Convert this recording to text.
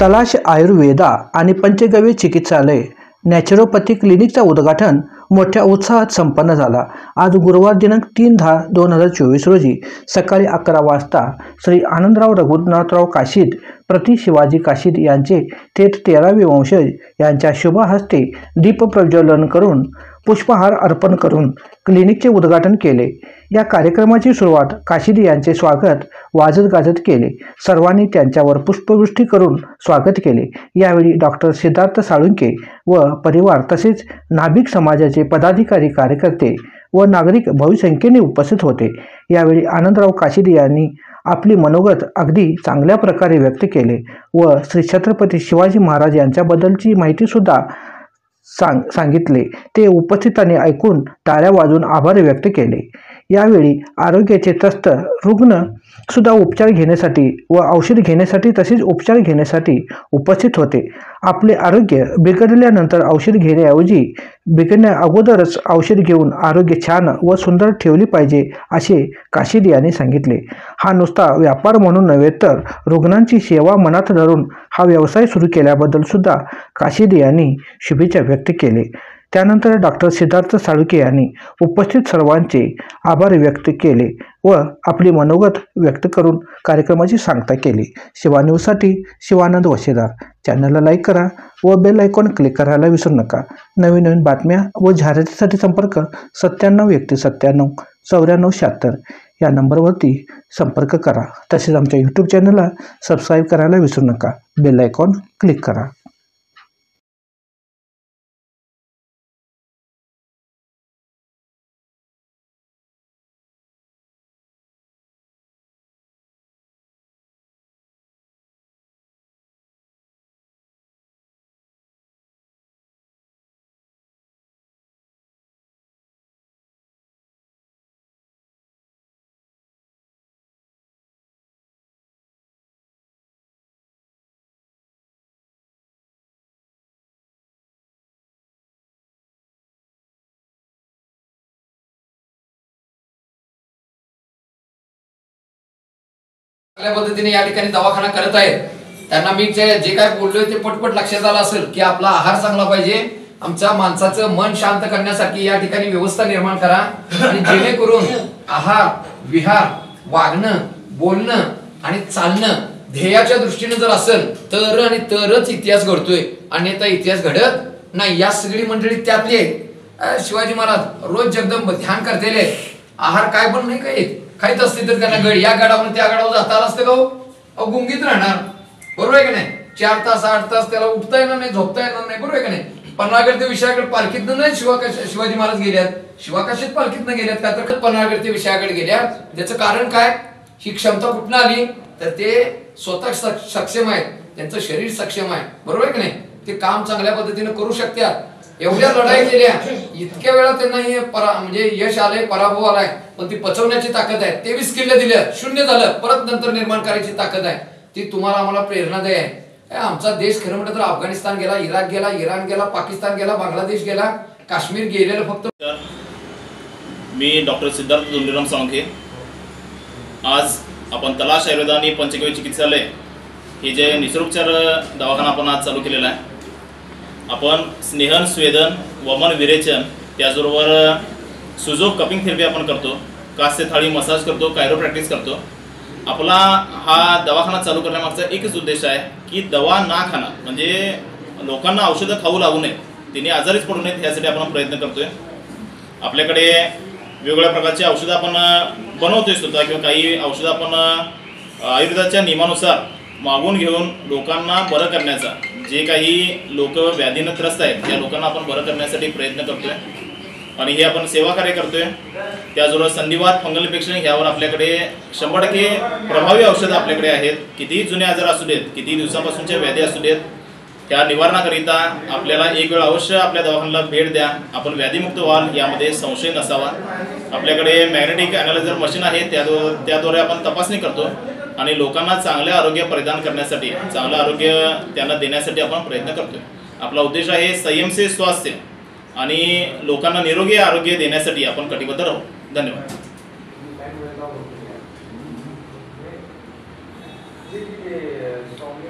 तलाश आयुर्वेदा आणि पंचगव्य चिकित्सालय नॅचरोपॅथी क्लिनिकचा उद्घाटन मोठ्या उत्साहात संपन्न झाला। आज गुरुवार दिनांक 3/10/2024 रोजी सकाळी 11 वाजता श्री आनंदराव रघुनाथराव काशीद प्रति शिवाजी काशीद यांचे थेट 13वे वंशज यांच्या शुभ हस्ते दीपप्रज्वलन करून पुष्पहार अर्पण करून क्लिनिकचे उद्घाटन केले। या कार्यक्रमाची सुरुवात काशीद यांचे स्वागत वाजत गाजत केले। सर्वांनी त्यांच्यावर पुष्पवृष्टी करून स्वागत केले। यावेळी डॉक्टर सिद्धार्थ साळुंखे व परिवार तसेच नाभिक समाजाचे पदाधिकारी कार्यकर्ते व नागरिक बहुसंख्येने उपस्थित होते। यावेळी आनंदराव काशीद यांनी आपली मनोगत अगदी चांगल्या प्रकारे व्यक्त केले व श्री छत्रपती शिवाजी महाराज यांच्याबद्दलची माहिती सुद्धा सांगितले। ते उपस्थितांनी ऐकून टाळ्या वाजवून आभार व्यक्त केले। यावेळी आरोग्याचे त्रस्त रुग्ण सुद्धा उपचार घेण्यासाठी व औषध घेण्यासाठी तसेच उपचार घेण्यासाठी उपस्थित होते। आपले आरोग्य बिघडल्यानंतर औषध घेण्याऐवजी बिघडण्या अगोदरच औषध घेऊन आरोग्य छान व सुंदर ठेवले पाहिजे असे काशीद यांनी सांगितले। हा नुसता व्यापार म्हणून नव्हे तर रुग्णांची सेवा मनात धरून हा व्यवसाय सुरू केल्याबद्दल सुद्धा काशीद यांनी शुभेच्छा व्यक्त केले। त्यानंतर डॉक्टर सिद्धार्थ साळुंखे यांनी उपस्थित सर्वांचे आभार व्यक्त केले व आपली मनोगत व्यक्त करून कार्यक्रमाची सांगता केली। शिवा न्यूजसाठी शिवानंद वशेदार। चॅनलला लाईक करा व बेल आयकॉन क्लिक करायला विसरू नका। नवीन बातम्या व जाहिरातीसाठी संपर्क 9791979476 या नंबरवरती संपर्क करा। तसेच आमच्या यूट्यूब चॅनलला सबस्क्राईब करायला विसरू नका। बेल आयकॉन क्लिक करा। चांगल्या पद्धतीने या ठिकाणी दवाखाना करत आहेत। त्यांना मी जे काय बोललोय ते पटपट लक्षात आलं असेल की आपला आहार चांगला पाहिजे, आमच्या माणसाचं मन शांत करण्यासाठी या ठिकाणी व्यवस्था निर्माण करा आणि जेणेकरून आहार विहार वागणं बोलणं आणि चालणं ध्येयाच्या दृष्टीने जर असेल तर आणि तरच इतिहास घडतोय, अन्यथा इतिहास घडत नाही। या सगळी मंडळी त्यातली आहेत। शिवाजी महाराज रोज जगदंब ध्यान करतेले, आहार काय पण नाही काही खायचं असते तर त्यांना गड या गडावरून त्या गडावर जाता आलं असतं का गुंगीत राहणार, बरोबर आहे का नाही? 4 तास 8 तास त्याला उठता येणार नाही, झोपता येणार नाही, बरोबर आहे का नाही? पन्हाळगड ते विशाळगड पालखीतनं नाही शिवाजी महाराज गेल्यात, शिवाकाशीत पालखीतनं गेल्यात का तर पन्हाळगड ते विशाळगड गेल्यात। त्याचं कारण काय? ही क्षमता कुठून आली तर ते स्वतः सक्षम आहेत, त्यांचं शरीर सक्षम आहे, बरोबर आहे की नाही? ते काम चांगल्या पद्धतीने करू शकतात। एवढ्या लढाई केल्या, इतक्या वेळा त्यांना हे म्हणजे यश आलंय, पराभव आलाय, पण ती पचवण्याची ताकद आहे। 23 किल्ले दिल्या, शून्य झालं, परत नंतर निर्माण करायची ताकद आहे। ती तुम्हाला आम्हाला प्रेरणादायी आहे। आमचा देश खरं म्हटलं तर अफगाणिस्तान गेला, इराक गेला, इराण गेला, पाकिस्तान गेला, बांगलादेश गेला, काश्मीर गेलेलं फक्त। मी डॉक्टर सिद्धार्थ धोंडीराम साळुंखे। आज आपण तलाश आयुर्वेदा आणि पंचगव्य चिकित्सालय हे जे निसर्गोपचार दवाखाना आपण आज चालू केलेला आहे। आपण स्नेहन स्वेदन वमन विरेचन त्याचबरोबर सुजोग कपिंग थेरपी आपण करतो, कास्य थाळी मसाज करतो, कायरोप्रॅक्टिस करतो। आपला हा दवाखाना चालू करण्यामागचा एकच उद्देश आहे की दवा ना खाणं, म्हणजे लोकांना औषधं खाऊ लागू नये, तिने आजारीच पडू नयेत यासाठी आपण प्रयत्न करतोय। आपल्याकडे वेगवेगळ्या प्रकारची औषधं आपण बनवतोय सुद्धा, किंवा काही औषधं आपण आयुर्वेदाच्या नियमानुसार मागून घेऊन लोकांना बरं करण्याचा, जे काही लोक व्याधीनं त्रस्त आहेत त्या लोकांना आपण बरं करण्यासाठी प्रयत्न करतोय आणि हे आपण सेवा कार्य करतोय। त्याचबरोबर संधिवात फंगल इन्फेक्शन ह्यावर आपल्याकडे 100% प्रभावी औषधं आपल्याकडे आहेत। कितीही जुने आजार असू देत, किती दिवसापासूनच्या व्याधी असू देत, त्या निवारणाकरिता आपल्याला एक वेळ अवश्य आपल्या दवाखान्याला भेट द्या। आपण व्याधीमुक्त व्हाल यामध्ये संशय नसावा। आपल्याकडे मॅग्नेटिक ॲनालायझर मशीन आहे, त्याद्वारे आपण तपासणी करतो आणि लोकांना चांगले आरोग्य प्रदान करण्यासाठी, चांगलं आरोग्य त्यांना देण्यासाठी आपण प्रयत्न करतोय। आपला उद्देश आहे संयम से स्वास्थ्य आणि लोकांना निरोगी आरोग्य देण्यासाठी आपण कटिबद्ध राहू। धन्यवाद। स्वामी